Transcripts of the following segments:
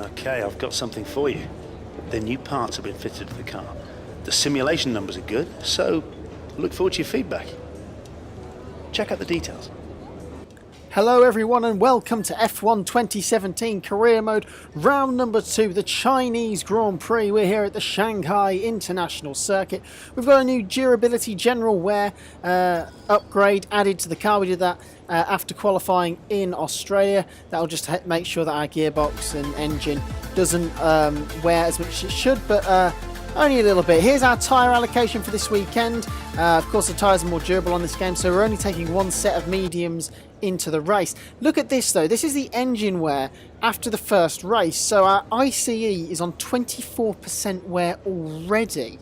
Okay, I've got something for you. The new parts have been fitted to the car. The simulation numbers are good, so look forward to your feedback. Check out the details. Hello everyone and welcome to F1 2017 Career Mode, round number 2, the Chinese Grand Prix. We're here at the Shanghai International Circuit. We've got a new durability general wear upgrade added to the car. We did that after qualifying in Australia. That'll just make sure that our gearbox and engine doesn't wear as much as it should, but only a little bit. Here's our tyre allocation for this weekend. Of course, the tyres are more durable on this game, so we're only taking one set of mediums into the race. Look at this though. This is the engine wear after the first race. So our ICE is on 24% wear already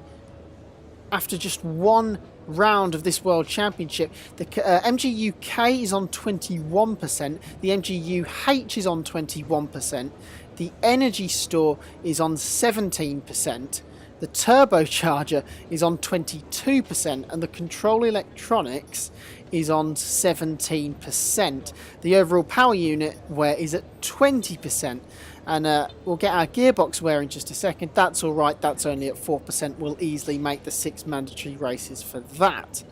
after just one round of this World Championship. The MG UK is on 21%. The MG UH is on 21%. The Energy Store is on 17%. The turbocharger is on 22%, and the control electronics is on 17%. The overall power unit wear is at 20%, and we'll get our gearbox wear in just a second. That's all right, that's only at 4%. We'll easily make the 6 mandatory races for that.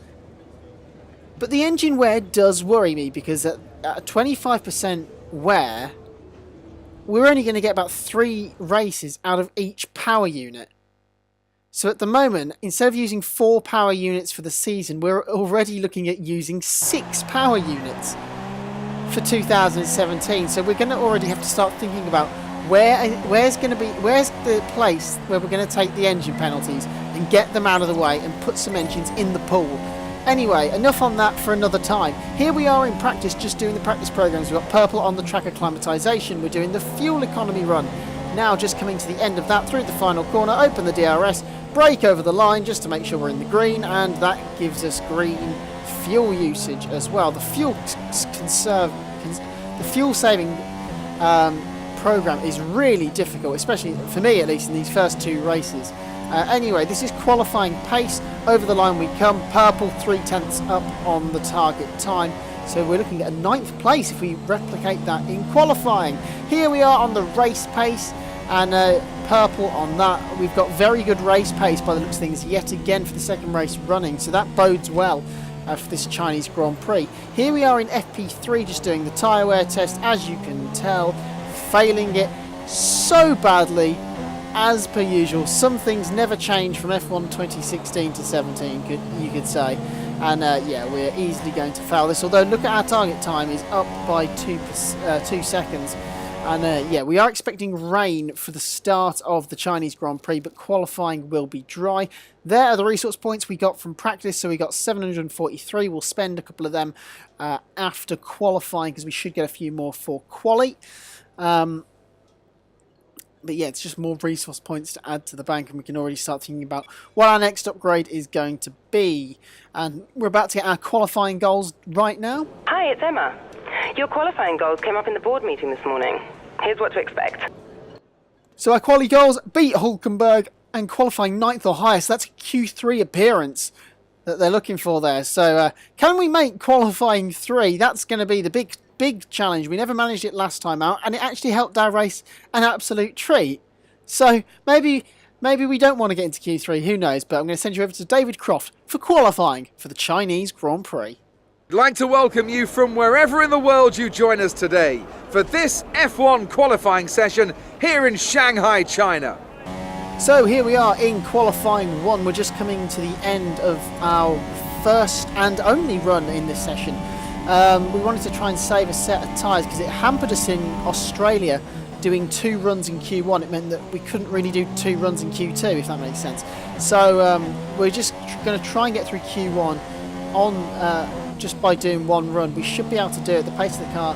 But the engine wear does worry me, because at 25% wear, we're only going to get about 3 races out of each power unit. So at the moment, instead of using 4 power units for the season, we're already looking at using 6 power units for 2017. So we're going to already have to start thinking about where's the place where we're going to take the engine penalties and get them out of the way and put some engines in the pool. Anyway, enough on that for another time. Here we are in practice, just doing the practice programs. We've got purple on the track acclimatization. We're doing the fuel economy run. Now just coming to the end of that, through the final corner, open the DRS, brake over the line just to make sure we're in the green, and that gives us green fuel usage as well. The fuel saving program is really difficult, especially for me at least in these first 2 races. Anyway, this is qualifying pace. Over the line we come, purple 3/10 up on the target time. So we're looking at a 9th place if we replicate that in qualifying. Here we are on the race pace, and purple on that. We've got very good race pace by the looks of things yet again for the 2nd race running, so that bodes well for this Chinese Grand Prix. Here we are in FP3 just doing the tyre wear test, as you can tell, failing it so badly as per usual. Some things never change from F1 2016 to 17, you could say. And yeah, we're easily going to fail this, although look at our target time is up by 2 seconds. And yeah, we are expecting rain for the start of the Chinese Grand Prix, but qualifying will be dry. There are the resource points we got from practice. So we got 743. We'll spend a couple of them after qualifying, because we should get a few more for quali. But yeah, it's just more resource points to add to the bank, and we can already start thinking about what our next upgrade is going to be. And we're about to get our qualifying goals right now. Hi, it's Emma. Your qualifying goals came up in the board meeting this morning. Here's what to expect. So our quali goals: beat Hulkenberg and qualifying 9th or higher. So that's a Q3 appearance that they're looking for there. So can we make qualifying 3? That's going to be the big challenge. We never managed it last time out, and it actually helped our race an absolute treat. So maybe we don't want to get into Q3, who knows, but I'm going to send you over to David Croft for qualifying for the Chinese Grand Prix. I'd like to welcome you from wherever in the world you join us today for this F1 qualifying session here in Shanghai, China. So here we are in qualifying 1. We're just coming to the end of our first and only run in this session. We wanted to try and save a set of tyres because it hampered us in Australia doing 2 runs in Q1. It meant that we couldn't really do 2 runs in Q2, if that makes sense. So we're just going to try and get through Q1 on just by doing 1 run. We should be able to do it. The pace of the car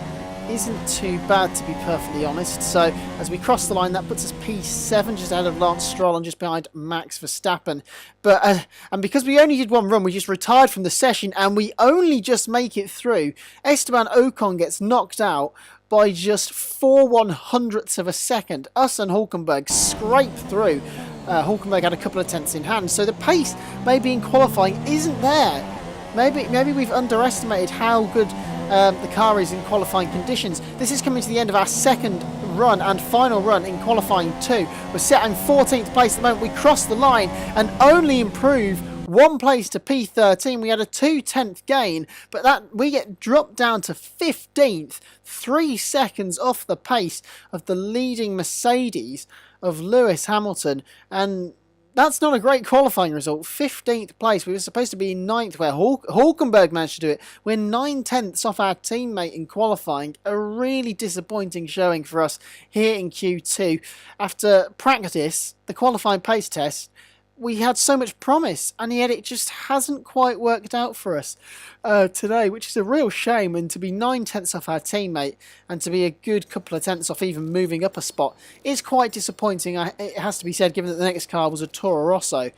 isn't too bad, to be perfectly honest. So as we cross the line, that puts us P7, just ahead of Lance Stroll and just behind Max Verstappen. But and because we only did 1 run, we just retired from the session, and we only just make it through. Esteban Ocon gets knocked out by just 4/100ths of a second. Us and Hulkenberg scraped through. Hulkenberg had a couple of tenths in hand, so the pace maybe in qualifying isn't there. Maybe we've underestimated how good the car is in qualifying conditions. This is coming to the end of our 2nd run and final run in qualifying 2. We're set in 14th place at the moment. We crossed the line and only improve 1 place to P13. We had a 2/10 gain, but that we get dropped down to 15th, 3 seconds off the pace of the leading Mercedes of Lewis Hamilton, and that's not a great qualifying result. 15th place. We were supposed to be in 9th, where Hulkenberg managed to do it. We're 9/10ths off our teammate in qualifying. A really disappointing showing for us here in Q2. After practice, the qualifying pace test, we had so much promise, and yet it just hasn't quite worked out for us today, which is a real shame. And to be 9/10ths off our teammate and to be a good couple of tenths off even moving up a spot is quite disappointing, it has to be said, given that the next car was a Toro Rosso.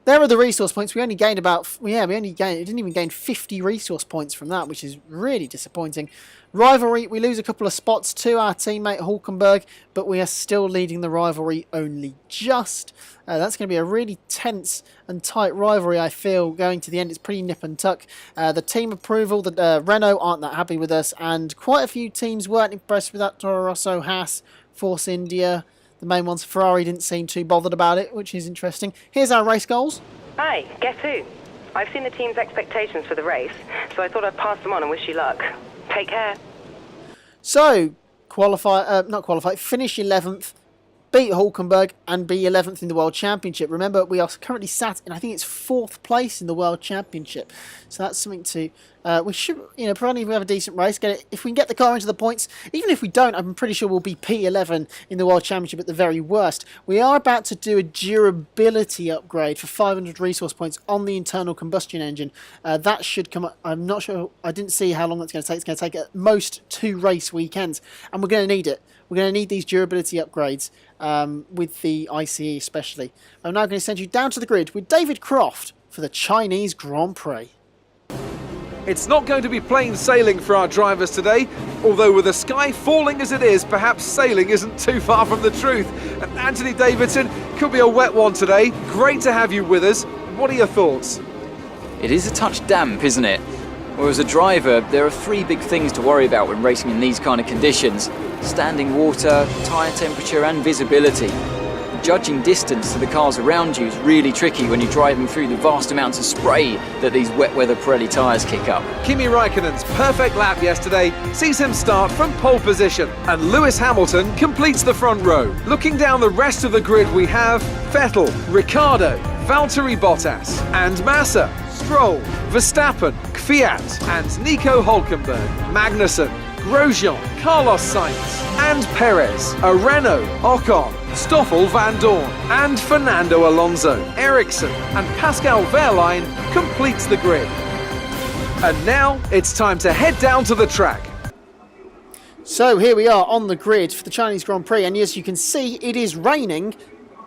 There are the resource points. We only gained we didn't even gain 50 resource points from that, which is really disappointing. Rivalry, we lose a couple of spots to our teammate Hulkenberg, but we are still leading the rivalry only just. That's going to be a really tense and tight rivalry, I feel, going to the end. It's pretty nip and tuck. The team approval, the Renault aren't that happy with us, and quite a few teams weren't impressed with that. Toro Rosso, Haas, Force India, the main ones. Ferrari didn't seem too bothered about it, which is interesting. Here's our race goals. Hi, guess who? I've seen the team's expectations for the race, so I thought I'd pass them on and wish you luck. Take care. So, finish 11th, beat Hulkenberg, and be 11th in the World Championship. Remember, we are currently sat in, I think it's 4th place in the World Championship. So that's something to, we should, providing we have a decent race, get it. If we can get the car into the points, even if we don't, I'm pretty sure we'll be P11 in the World Championship at the very worst. We are about to do a durability upgrade for 500 resource points on the internal combustion engine. That should come up, I'm not sure, I didn't see how long that's going to take. It's going to take at most 2 race weekends, and we're going to need it. We're going to need these durability upgrades with the ICE especially. I'm now going to send you down to the grid with David Croft for the Chinese Grand Prix. It's not going to be plain sailing for our drivers today, although with the sky falling as it is, perhaps sailing isn't too far from the truth. And Anthony Davidson, could be a wet one today. Great to have you with us. What are your thoughts? It is a touch damp, isn't it? Well, as a driver, there are 3 big things to worry about when racing in these kind of conditions: standing water, tyre temperature and visibility. Judging distance to the cars around you is really tricky when you're driving through the vast amounts of spray that these wet weather Pirelli tyres kick up. Kimi Raikkonen's perfect lap yesterday sees him start from pole position, and Lewis Hamilton completes the front row. Looking down the rest of the grid, we have Vettel, Ricciardo, Valtteri Bottas and Massa, Stroll, Verstappen, Kvyat and Nico Hulkenberg, Magnussen, Grosjean, Carlos Sainz and Perez, a Renault, Ocon, Stoffel van Dorn and Fernando Alonso. Ericsson and Pascal Wehrlein completes the grid. And now it's time to head down to the track. So here we are on the grid for the Chinese Grand Prix, and as you can see, it is raining,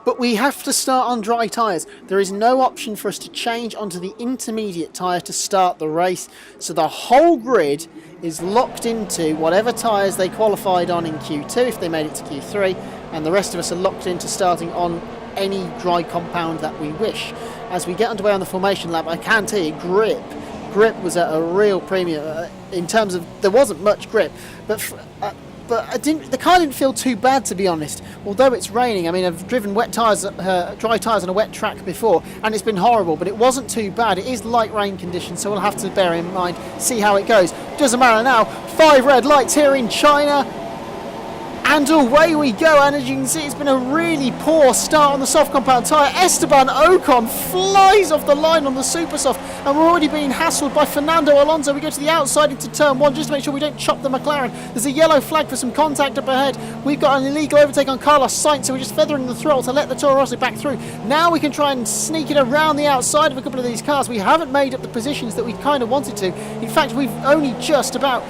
but we have to start on dry tyres. There is no option for us to change onto the intermediate tyre to start the race, so the whole grid is locked into whatever tyres they qualified on in Q2 if they made it to Q3, and the rest of us are locked into starting on any dry compound that we wish. As we get underway on the formation lap, I can tell you grip was at a real premium in terms of there wasn't much grip, but the car didn't feel too bad, to be honest. Although it's raining, I mean, I've driven wet tyres, dry tyres on a wet track before, and it's been horrible, but it wasn't too bad. It is light rain conditions, so we'll have to bear in mind, see how it goes. Doesn't matter now. 5 red lights here in China. And away we go, and as you can see, it's been a really poor start on the soft compound tyre. Esteban Ocon flies off the line on the super soft, and we're already being hassled by Fernando Alonso. We go to the outside into turn 1 just to make sure we don't chop the McLaren. There's a yellow flag for some contact up ahead. We've got an illegal overtake on Carlos Sainz, so we're just feathering the throttle to let the Toro Rosso back through. Now we can try and sneak it around the outside of a couple of these cars. We haven't made up the positions that we kind of wanted to. In fact, we've only just about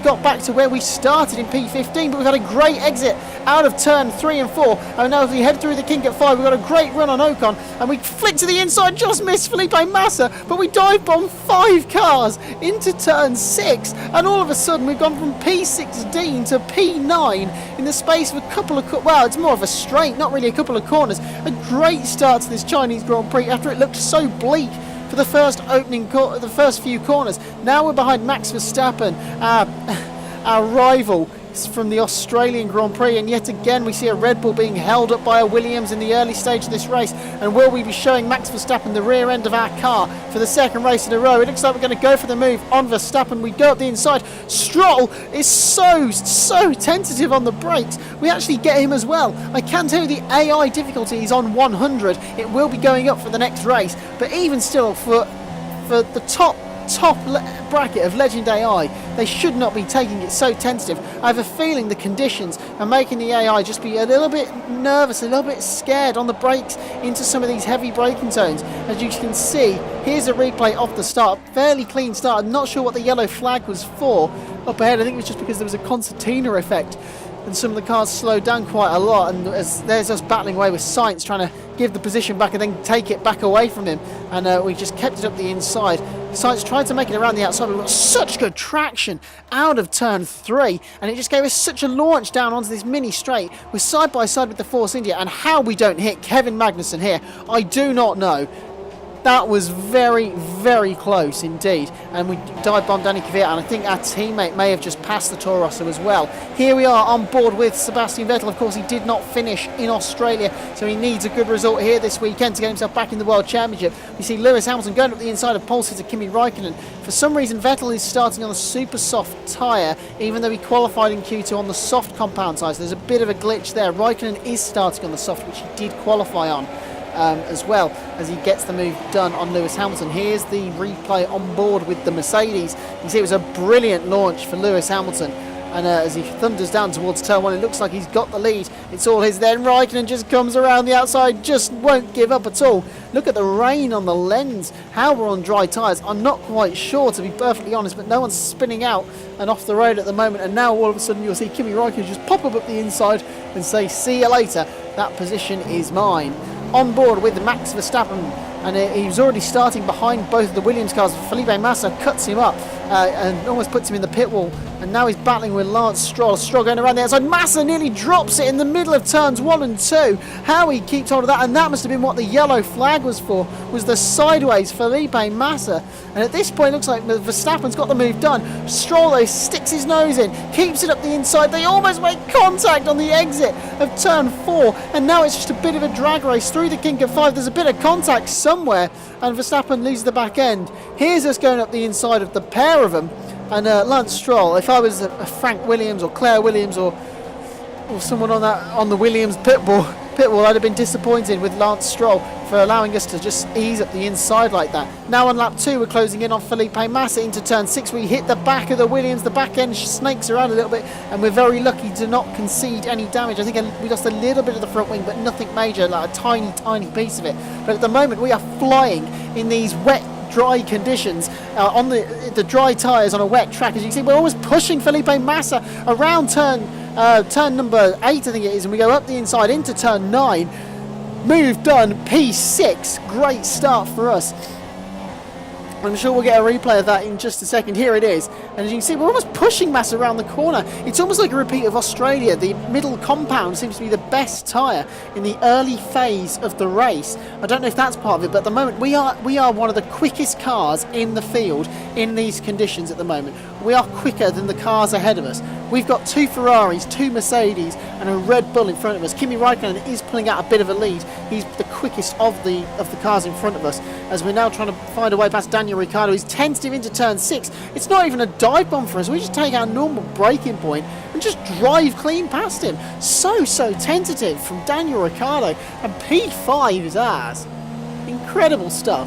got back to where we started in P15, but we've had a great exit out of turn 3 and 4, and now as we head through the kink at 5, we've got a great run on Ocon, and we flick to the inside, just missed Felipe Massa, but we dive bomb 5 cars into turn 6, and all of a sudden we've gone from P16 to P9 in the space of a couple of, well, it's more of a straight, not really a couple of corners. A great start to this Chinese Grand Prix after it looked so bleak for the first the first few corners. Now we're behind Max Verstappen, our rival from the Australian Grand Prix, and yet again we see a Red Bull being held up by a Williams in the early stage of this race. And will we be showing Max Verstappen the rear end of our car for the second race in a row? It looks like we're going to go for the move on Verstappen. We go up the inside. Stroll is so tentative on the brakes. We actually get him as well. I can tell you the AI difficulty is on 100. It will be going up for the next race, but even still, for the top bracket of Legend AI, they should not be taking it so tentative. I have a feeling the conditions are making the AI just be a little bit nervous, a little bit scared on the brakes into some of these heavy braking zones. As you can see, here's a replay of the start. Fairly clean start. I'm not sure what the yellow flag was for up ahead. I think it was just because there was a concertina effect and some of the cars slowed down quite a lot, and there's us battling away with Sainz trying to give the position back and then take it back away from him, and we just kept it up the inside. Sainz tried to make it around the outside, but we got such good traction out of turn 3, and it just gave us such a launch down onto this mini straight. We're side by side with the Force India, and how we don't hit Kevin Magnussen here, I do not know. That was very, very close indeed, and we dive bombed Danny Kvyat, and I think our teammate may have just passed the Toro Rosso as well. Here we are on board with Sebastian Vettel. Of course, he did not finish in Australia, so he needs a good result here this weekend to get himself back in the World Championship. We see Lewis Hamilton going up the inside of pole sitter Kimi Raikkonen. For some reason, Vettel is starting on the super soft tyre, even though he qualified in Q2 on the soft compound tyre, so there's a bit of a glitch there. Raikkonen is starting on the soft, which he did qualify on. As well, as he gets the move done on Lewis Hamilton. Here's the replay on board with the Mercedes. You can see it was a brilliant launch for Lewis Hamilton, and as he thunders down towards turn 1, it looks like he's got the lead. It's all his then. Raikkonen just comes around the outside, just won't give up at all. Look at the rain on the lens. How we're on dry tyres, I'm not quite sure, to be perfectly honest, but no one's spinning out and off the road at the moment, and now all of a sudden you'll see Kimi Raikkonen just pop up the inside and say, see you later, that position is mine. On board with Max Verstappen, and he was already starting behind both of the Williams cars. Felipe Massa cuts him up and almost puts him in the pit wall, and now he's battling with Lance Stroll. Stroll going around the outside. Massa nearly drops it in the middle of turns 1 and 2. How he keeps hold of that, and that must have been what the yellow flag was for, was the sideways Felipe Massa. And at this point it looks like Verstappen's got the move done. Stroll though sticks his nose in, keeps it up the inside. They almost make contact on the exit of turn 4, and now it's just a bit of a drag race through the kink of 5. There's a bit of contact somewhere, and Verstappen leaves the back end. Here's us going up the inside of the pair of them, and Lance Stroll. If I was a Frank Williams or Claire Williams or someone on the Williams pit wall, I'd have been disappointed with Lance Stroll for allowing us to just ease up the inside like that. Now on lap 2, we're closing in on Felipe Massa into turn 6. We hit the back of the Williams, the back end snakes around a little bit, and we're very lucky to not concede any damage. I think we lost a little bit of the front wing, but nothing major, like a tiny piece of it. But at the moment we are flying in these wet, dry conditions on the dry tyres on a wet track. As you can see, we're almost pushing Felipe Massa around turn number 8, I think it is, and we go up the inside into turn 9. Move done, P6. Great start for us. I'm sure we'll get a replay of that in just a second. Here it is, and as you can see, we're almost pushing Massa around the corner. It's almost like a repeat of Australia. The middle compound seems to be the best tyre in the early phase of the race. I don't know if that's part of it, but at the moment we are one of the quickest cars in the field in these conditions at the moment. We are quicker than the cars ahead of us. We've got 2 Ferraris, 2 Mercedes, and a Red Bull in front of us. Kimi Raikkonen is pulling out a bit of a lead. He's the quickest of the cars in front of us, as we're now trying to find a way past Daniel Ricciardo. He's tentative into turn 6. It's not even a dive bomb for us. We just take our normal braking point and just drive clean past him. So tentative from Daniel Ricciardo, and P5 is ours. Incredible stuff.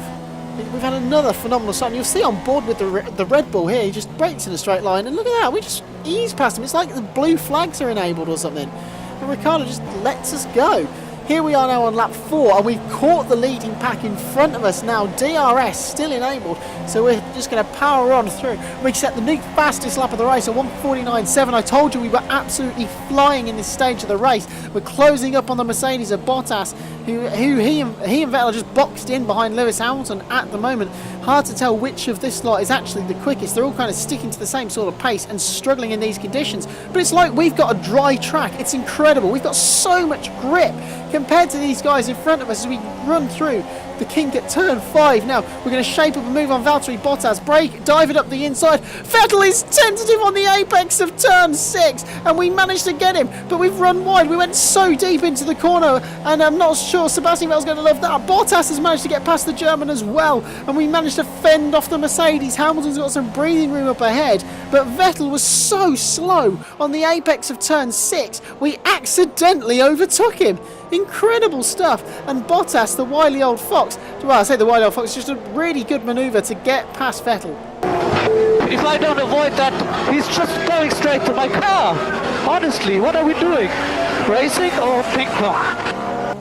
We've had another phenomenal start. You'll see on board with the Red Bull here, he just brakes in a straight line, and look at that, we just ease past him. It's like the blue flags are enabled or something, and Ricciardo just lets us go. Here we are now on lap 4, and we've caught the leading pack in front of us now. DRS still enabled, so we're just going to power on through. We set the new fastest lap of the race at 1:49.7. I told you we were absolutely flying in this stage of the race. We're closing up on the Mercedes of Bottas, who he and Vettel are just boxed in behind Lewis Hamilton at the moment. Hard to tell which of this lot is actually the quickest. They're all kind of sticking to the same sort of pace and struggling in these conditions. But it's like we've got a dry track. It's incredible. We've got so much grip compared to these guys in front of us as we run through the kink at turn 5. Now, we're going to shape up a move on Valtteri Bottas. Brake, dive it up the inside. Vettel is tentative on the apex of turn 6, and we managed to get him, but we've run wide. We went so deep into the corner, and I'm not sure Sebastian Vettel's going to love that. Bottas has managed to get past the German as well, and we managed to fend off the Mercedes. Hamilton's got some breathing room up ahead, but Vettel was so slow on the apex of turn 6, we accidentally overtook him. Incredible stuff. And Bottas, the wily old fox, well, I say the wily old fox, just a really good manoeuvre to get past Vettel. If I don't avoid that, he's just going straight to my car. Honestly, what are we doing? Racing or ping pong?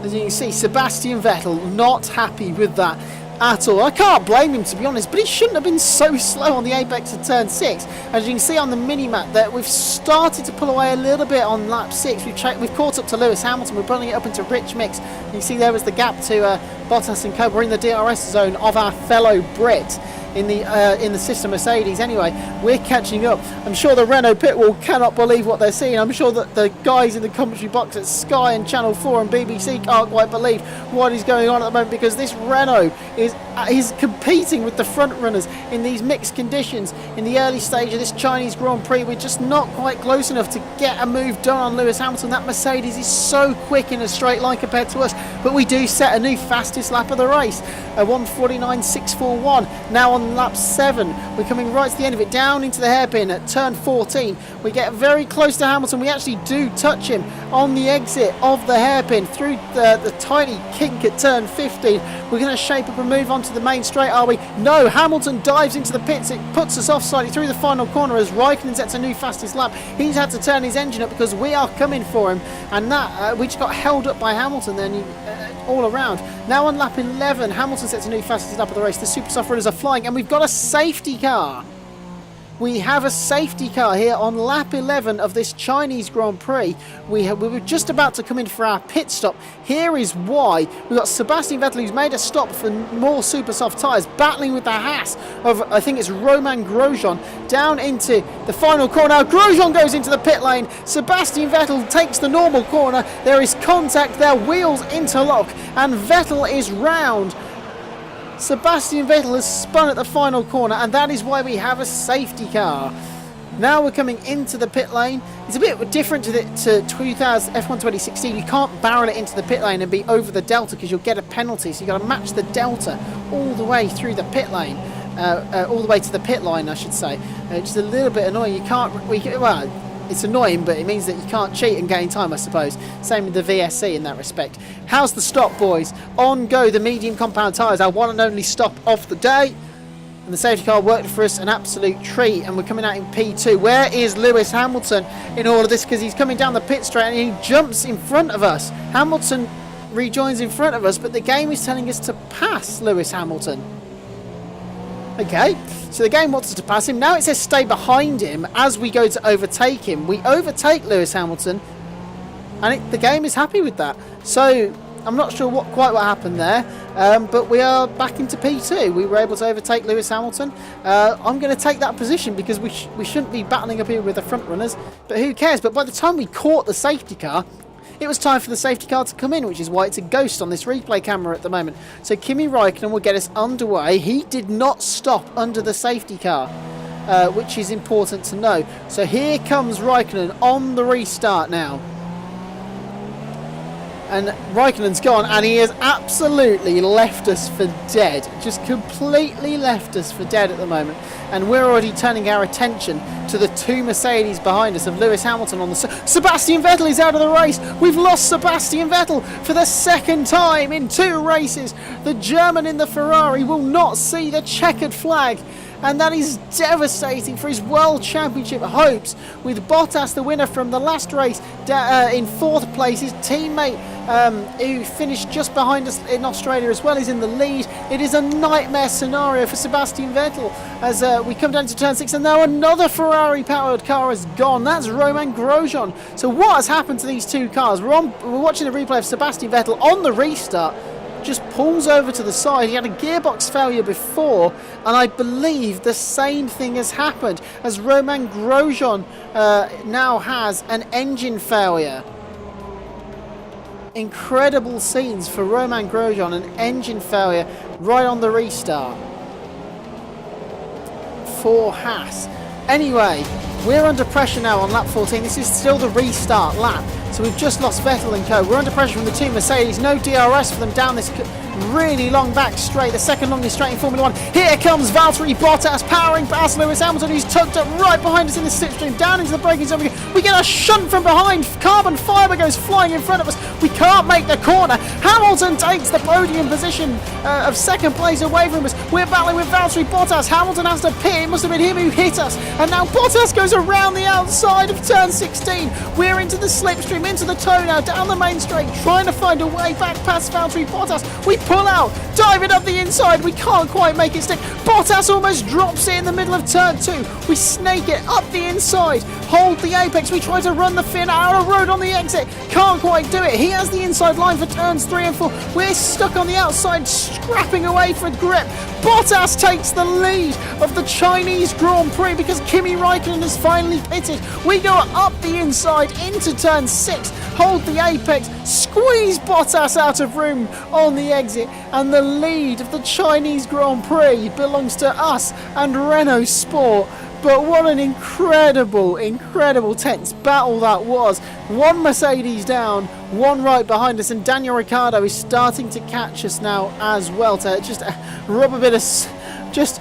As you can see, Sebastian Vettel not happy with that at all. I can't blame him, to be honest, but he shouldn't have been so slow on the apex of turn 6. As you can see on the mini-map that we've started to pull away a little bit on lap 6. We've caught up to Lewis Hamilton. We're pulling it up into rich mix. You can see there was the gap to Bottas and Co. We're in the DRS zone of our fellow Brit in the sister Mercedes. Anyway, we're catching up. I'm sure the Renault pit wall cannot believe what they're seeing. I'm sure that the guys in the commentary box at Sky and Channel 4 and BBC can't quite believe what is going on at the moment, because this Renault is competing with the front runners in these mixed conditions. In the early stage of this Chinese Grand Prix, we're just not quite close enough to get a move done on Lewis Hamilton. That Mercedes is so quick in a straight line compared to us, but we do set a new fastest lap of the race, a 1:49.641. Now on lap 7, we're coming right to the end of it, down into the hairpin at turn 14. We get very close to Hamilton. We actually do touch him on the exit of the hairpin through the tiny kink at turn 15. We're going to shape up and move on to the main straight, are we? No, Hamilton dives into the pits. It puts us off slightly through the final corner as Raikkonen sets a new fastest lap. He's had to turn his engine up because we are coming for him, and that we just got held up by Hamilton then all around. Now on lap 11, Hamilton sets a new fastest lap of the race. The super soft runners are flying, and we've got a safety car. We have a safety car here on lap 11 of this Chinese Grand Prix. We were just about to come in for our pit stop. Here is why. We've got Sebastian Vettel, who's made a stop for more super soft tyres, battling with the Haas of, I think it's Romain Grosjean, down into the final corner. Now Grosjean goes into the pit lane. Sebastian Vettel takes the normal corner. There is contact, their wheels interlock, and Vettel is round. Sebastian Vettel has spun at the final corner, and that is why we have a safety car. Now we're coming into the pit lane. It's a bit different to F1 2016. You can't barrel it into the pit lane and be over the delta because you'll get a penalty. So you've got to match the delta all the way through the pit lane, all the way to the pit line, I should say. Just a little bit annoying. You can't. Well, it's annoying, but it means that you can't cheat and gain time, I suppose. Same with the VSC in that respect. How's the stop, boys? On go the medium compound tyres, our one and only stop of the day. And the safety car worked for us an absolute treat, and we're coming out in P2. Where is Lewis Hamilton in all of this? Because he's coming down the pit straight and he jumps in front of us. Hamilton rejoins in front of us, but the game is telling us to pass Lewis Hamilton. Okay, so the game wants us to pass him. Now it says stay behind him as we go to overtake him. We overtake Lewis Hamilton, and the game is happy with that. So I'm not sure quite what happened there, but we are back into P2. We were able to overtake Lewis Hamilton. I'm going to take that position because we shouldn't be battling up here with the front runners, but who cares? But by the time we caught the safety car, it was time for the safety car to come in, which is why it's a ghost on this replay camera at the moment. So Kimi Raikkonen will get us underway. He did not stop under the safety car, which is important to know. So here comes Raikkonen on the restart now. And Raikkonen's gone, and he has absolutely left us for dead. Just completely left us for dead at the moment. And we're already turning our attention to the two Mercedes behind us of Lewis Hamilton on the... Sebastian Vettel is out of the race. We've lost Sebastian Vettel for the second time in 2 races. The German in the Ferrari will not see the checkered flag. And that is devastating for his World Championship hopes, with Bottas, the winner from the last race, in 4th place. His teammate, who finished just behind us in Australia as well, is in the lead. It is a nightmare scenario for Sebastian Vettel as we come down to turn 6, and now another Ferrari-powered car has gone. That's Romain Grosjean. So what has happened to these two cars? We're watching the replay of Sebastian Vettel on the restart. Just pulls over to the side. He had a gearbox failure before, and I believe the same thing has happened as Romain Grosjean now has an engine failure. incredible scenes for Romain Grosjean, an engine failure right on the restart for Haas. Anyway, we're under pressure now on lap 14. This is still the restart lap, so we've just lost Vettel and co. We're under pressure from the two Mercedes. No DRS for them down this really long back straight, the second longest straight in Formula 1. Here comes Valtteri Bottas powering past Lewis Hamilton, who's tucked up right behind us in the slipstream, down into the braking zone. We get a shunt from behind. Carbon fibre goes flying in front of us. We can't make the corner. Hamilton takes the podium position of second place away from us. We're battling with Valtteri Bottas. Hamilton has to pit. It must have been him who hit us. And now Bottas goes around the outside of turn 16. We're into the slipstream, into the toe now, down the main straight, trying to find a way back past Valtteri Bottas. We pull out, diving up the inside. We can't quite make it stick. Bottas almost drops it in the middle of turn 2. We snake it up the inside, hold the apex. We try to run the fin out of road on the exit. Can't quite do it. He has the inside line for turns 3 and 4. We're stuck on the outside, scrapping away for grip. Bottas takes the lead of the Chinese Grand Prix because Kimi Raikkonen has finally pitted. We go up the inside into turn 6, hold the apex, squeeze Bottas out of room on the exit, and the lead of the Chinese Grand Prix belongs to us and Renault Sport. But what an incredible, incredible tense battle that was. One Mercedes down, one right behind us, and Daniel Ricciardo is starting to catch us now as well, to just rub a bit of, just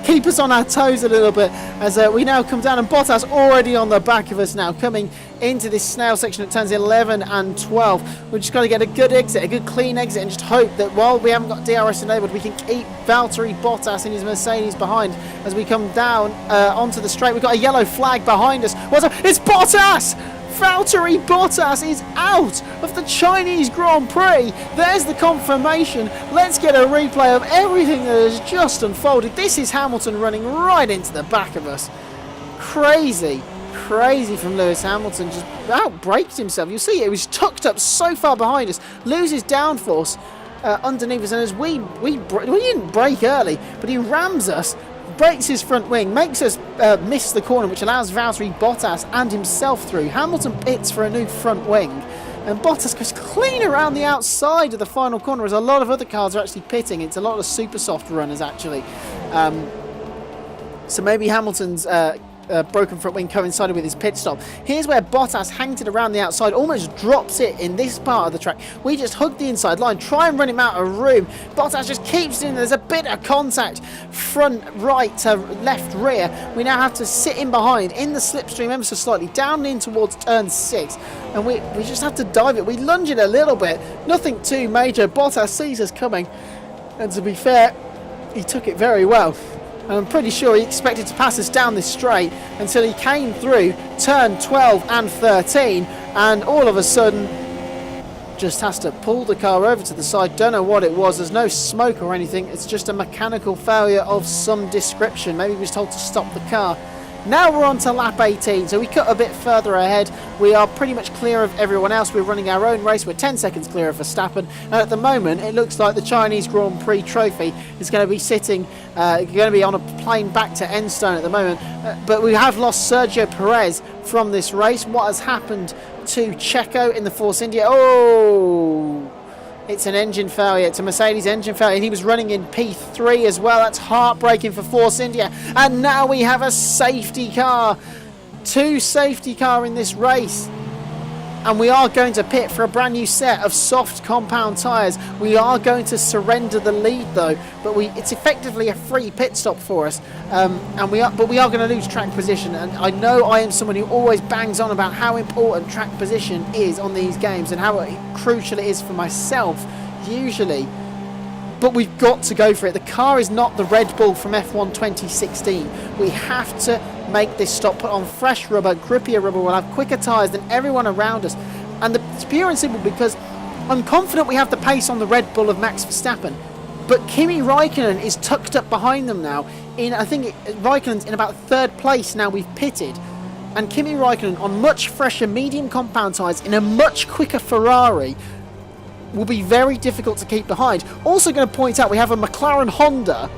keep us on our toes a little bit as we now come down, and Bottas already on the back of us now, coming into this snail section at turns 11 and 12. We've just got to get a good exit, a good clean exit, and just hope that while we haven't got DRS enabled, we can keep Valtteri Bottas and his Mercedes behind as we come down onto the straight. We've got a yellow flag behind us. What's up? It's Bottas! Valtteri Bottas is out of the Chinese Grand Prix. There's the confirmation. Let's get a replay of everything that has just unfolded. This is Hamilton running right into the back of us. Crazy from Lewis Hamilton. Just outbraked himself. You'll see it was tucked up so far behind us. Loses downforce underneath us, and as we didn't brake early, but he rams us. Breaks his front wing, makes us miss the corner, which allows Valtteri Bottas and himself through. Hamilton pits for a new front wing, and Bottas goes clean around the outside of the final corner as a lot of other cars are actually pitting. It's a lot of super soft runners actually. So maybe Hamilton's broken front wing coincided with his pit stop. Here's where Bottas hanged it around the outside, almost drops it in this part of the track. We just hug the inside line, try and run him out of room. Bottas just keeps in. There's a bit of contact front right to left rear. We now have to sit in behind in the slipstream ever so slightly, down in towards turn 6, and we just have to dive it. We lunge it a little bit, nothing too major. Bottas sees us coming, and to be fair, he took it very well. I'm pretty sure he expected to pass us down this straight until he came through turn 12 and 13, and all of a sudden just has to pull the car over to the side. Don't know what it was. There's no smoke or anything. It's just a mechanical failure of some description. Maybe he was told to stop the car. Now we're on to lap 18, so we cut a bit further ahead. We are pretty much clear of everyone else. We're running our own race. We're 10 seconds clear of Verstappen. And at the moment, it looks like the Chinese Grand Prix trophy is going to be sitting, going to be on a plane back to Enstone at the moment. But we have lost Sergio Perez from this race. What has happened to Checo in the Force India? Oh! It's an engine failure. It's a Mercedes engine failure. And he was running in P3 as well. That's heartbreaking for Force India. And now we have a safety car. 2 safety car in this race. And we are going to pit for a brand new set of soft compound tyres. We are going to surrender the lead though. But it's effectively a free pit stop for us. But we are going to lose track position. And I know I am someone who always bangs on about how important track position is on these games and how crucial it is for myself usually. But we've got to go for it. The car is not the Red Bull from F1 2016. We have to make this stop, put on fresh rubber, grippier rubber. We'll have quicker tyres than everyone around us. And it's pure and simple because I'm confident we have the pace on the Red Bull of Max Verstappen. But Kimi Raikkonen is tucked up behind them now. Raikkonen's in about 3rd place now. We've pitted. And Kimi Raikkonen on much fresher medium compound tyres in a much quicker Ferrari will be very difficult to keep behind. Also going to point out we have a McLaren Honda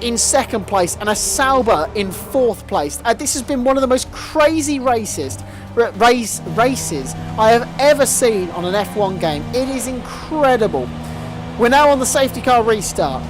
in second place and a Sauber in fourth place. This has been one of the most crazy races I have ever seen on an F1 game. It is incredible. We're now on the safety car restart.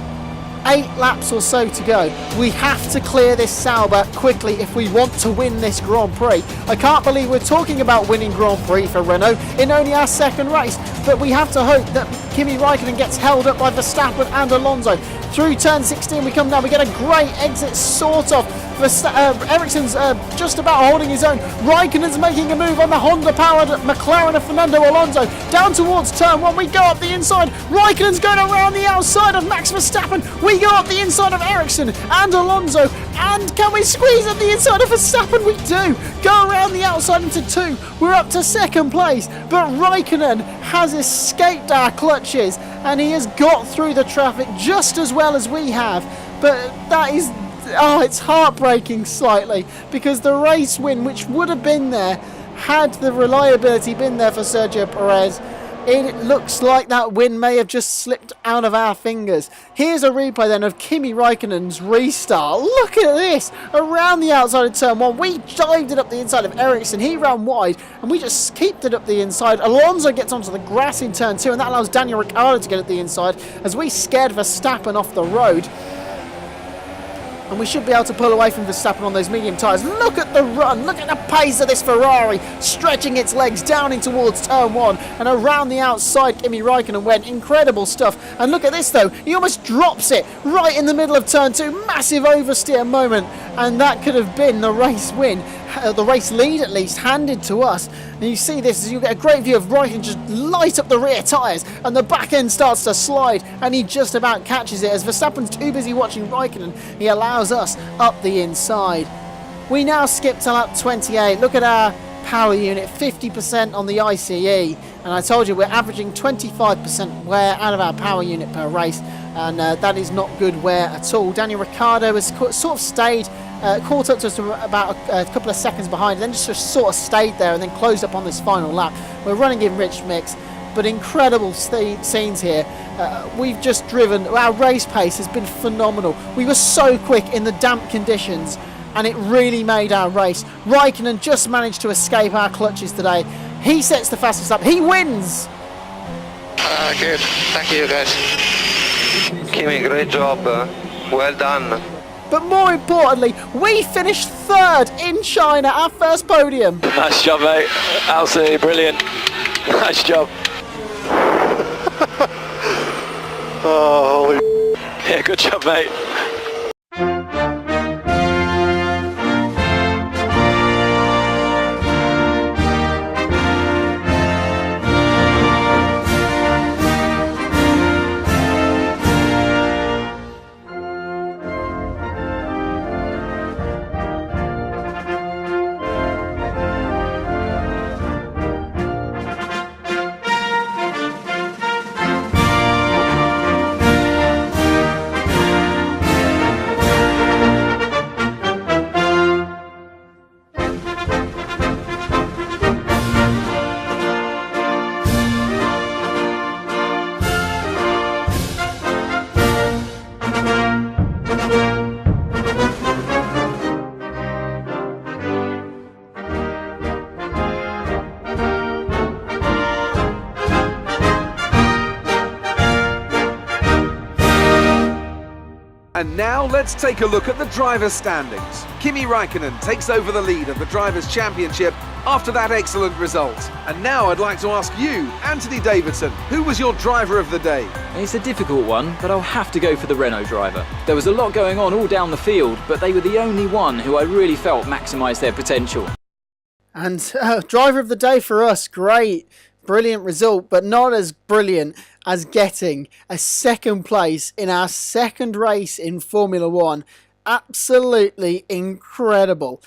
8 laps or so to go. We have to clear this Sauber quickly if we want to win this Grand Prix. I can't believe we're talking about winning Grand Prix for Renault in only our second race, but we have to hope that Kimi Raikkonen gets held up by Verstappen and Alonso. Through turn 16 we come down, we get a great exit sort of. Ericsson's just about holding his own. Raikkonen's making a move on the Honda-powered McLaren of Fernando Alonso. Down towards turn 1, we go up the inside. Raikkonen's going around the outside of Max Verstappen. We go up the inside of Ericsson and Alonso. And can we squeeze up the inside of Verstappen? We do. Go around the outside into 2. We're up to second place. But Raikkonen has escaped our clutches and he has got through the traffic just as well as we have. But that is... oh, it's heartbreaking slightly, because the race win, which would have been there had the reliability been there for Sergio Perez, it looks like that win may have just slipped out of our fingers. Here's a replay then of Kimi Raikkonen's restart. Look at this! Around the outside of turn 1, we dived it up the inside of Ericsson. He ran wide, and we just kept it up the inside. Alonso gets onto the grass in turn 2, and that allows Daniel Ricciardo to get at the inside as we scared Verstappen off the road. And we should be able to pull away from Verstappen on those medium tyres. Look at the run, look at the pace of this Ferrari, stretching its legs down in towards turn 1 and around the outside. Kimi Raikkonen went, incredible stuff. And look at this though, he almost drops it right in the middle of turn 2, massive oversteer moment, and that could have been the race win, the race lead at least, handed to us. And you see this, you get a great view of Raikkonen just light up the rear tyres and the back end starts to slide and he just about catches it as Verstappen's too busy watching Raikkonen. He allows us up the inside. We now skip to lap 28. Look at our power unit, 50% on the ICE, and I told you we're averaging 25% wear out of our power unit per race, and that is not good wear at all. Daniel Ricciardo has sort of stayed, caught up to us about a couple of seconds behind, and then just sort of stayed there and then closed up on this final lap. We're running in rich mix, but incredible scenes here. We've just driven, our race pace has been phenomenal. We were so quick in the damp conditions and it really made our race. Raikkonen just managed to escape our clutches today. He sets the fastest lap, he wins! Good, thank you guys. Kimi, great job, well done. But more importantly, we finished 3rd in China, our first podium. Nice job, mate. Absolutely brilliant. Nice job. Oh, holy yeah, good job, mate. And now let's take a look at the drivers' standings. Kimi Raikkonen takes over the lead of the Drivers' Championship after that excellent result. And now I'd like to ask you, Anthony Davidson, who was your driver of the day? It's a difficult one, but I'll have to go for the Renault driver. There was a lot going on all down the field, but they were the only one who I really felt maximised their potential. And driver of the day for us, great. Brilliant result, but not as brilliant as getting a second place in our second race in Formula 1. Absolutely incredible.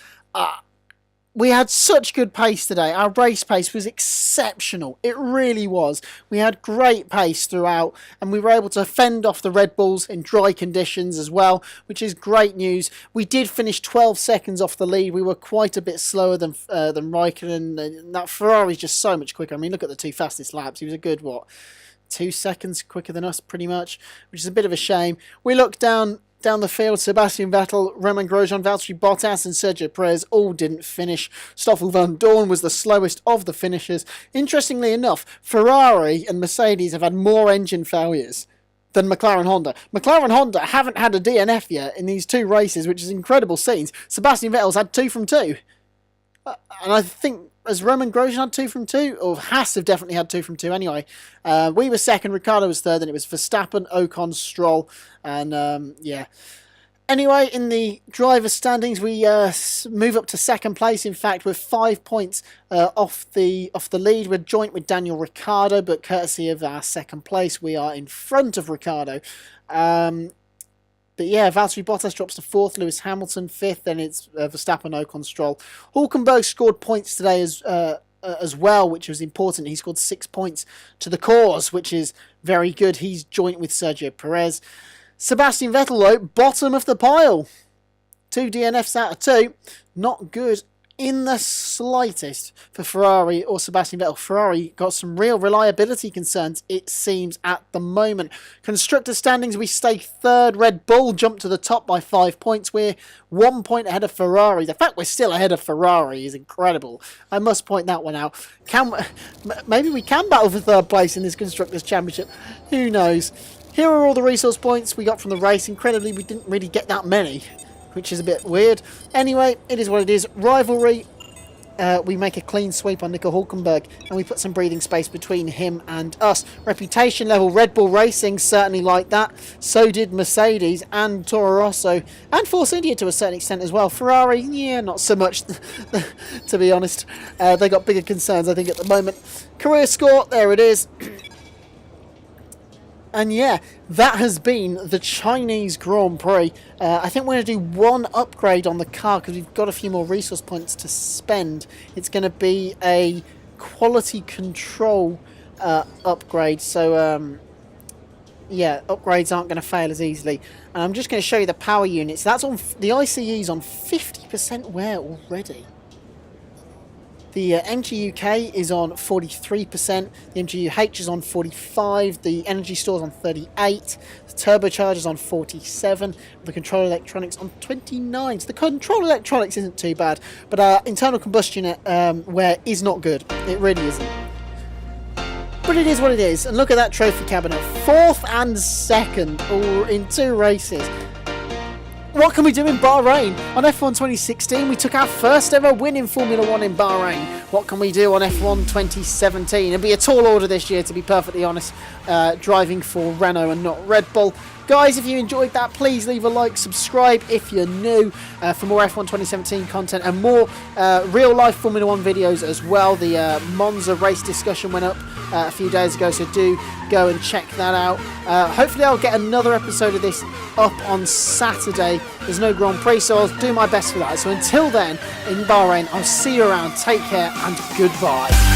We had such good pace today. Our race pace was exceptional. It really was. We had great pace throughout and we were able to fend off the Red Bulls in dry conditions as well, which is great news. We did finish 12 seconds off the lead. We were quite a bit slower than Raikkonen. That Ferrari's just so much quicker. I mean, look at the 2 fastest laps. He was a good, 2 seconds quicker than us pretty much, which is a bit of a shame. We look down Down the field, Sebastian Vettel, Romain Grosjean, Valtteri Bottas and Sergio Perez all didn't finish. Stoffel van Dorn was the slowest of the finishers. Interestingly enough, Ferrari and Mercedes have had more engine failures than McLaren Honda. McLaren Honda haven't had a DNF yet in these 2 races, which is incredible scenes. Sebastian Vettel's had 2 from 2. And I think, has Romain Grosjean had 2 from 2? Or Haas have definitely had 2 from 2 anyway. We were second, Ricciardo was third, and it was Verstappen, Ocon, Stroll, and yeah. Anyway, in the driver's standings, we move up to second place. In fact, we're 5 points off the lead. We're joint with Daniel Ricciardo, but courtesy of our second place, we are in front of Ricciardo. But yeah, Valtteri Bottas drops to 4th, Lewis Hamilton 5th, then it's Verstappen, Ocon, Stroll. Hulkenberg scored points today as well, which was important. He scored 6 points to the cause, which is very good. He's joint with Sergio Perez. Sebastian Vettel, though, bottom of the pile. 2 DNFs out of 2. Not good in the slightest for Ferrari or Sebastian Vettel. Ferrari got some real reliability concerns, it seems, at the moment. Constructor standings, we stay 3rd. Red Bull jumped to the top by 5 points. We're 1 point ahead of Ferrari. The fact we're still ahead of Ferrari is incredible. I must point that one out. Maybe we can battle for 3rd place in this Constructors' Championship. Who knows? Here are all the resource points we got from the race. Incredibly, we didn't really get that many, which is a bit weird. Anyway, it is what it is. Rivalry, we make a clean sweep on Nico Hulkenberg, and we put some breathing space between him and us. Reputation level, Red Bull Racing certainly like that. So did Mercedes and Toro Rosso, and Force India to a certain extent as well. Ferrari, yeah, not so much, to be honest. They got bigger concerns, I think, at the moment. Career score, there it is. And yeah, that has been the Chinese Grand Prix. I think we're going to do one upgrade on the car because we've got a few more resource points to spend. It's going to be a quality control upgrade. So, yeah, upgrades aren't going to fail as easily. And I'm just going to show you the power units. That's on the ICE's on 50% wear already. The MG UK is on 43%, the MGUH is on 45%, the energy store is on 38%, the turbocharger is on 47%, the control electronics on 29%. So the control electronics isn't too bad, but our internal combustion wear is not good. It really isn't. But it is what it is, and look at that trophy cabinet. 4th and 2nd, all in 2 races. What can we do in Bahrain? On F1 2016, we took our first ever win in Formula 1 in Bahrain. What can we do on F1 2017? It'll be a tall order this year, to be perfectly honest, driving for Renault and not Red Bull. Guys, if you enjoyed that, please leave a like, subscribe if you're new for more F1 2017 content and more real-life Formula 1 videos as well. The Monza race discussion went up a few days ago, so do go and check that out. Hopefully I'll get another episode of this up on Saturday. There's no Grand Prix, so I'll do my best for that. So until then, in Bahrain, I'll see you around. Take care and goodbye.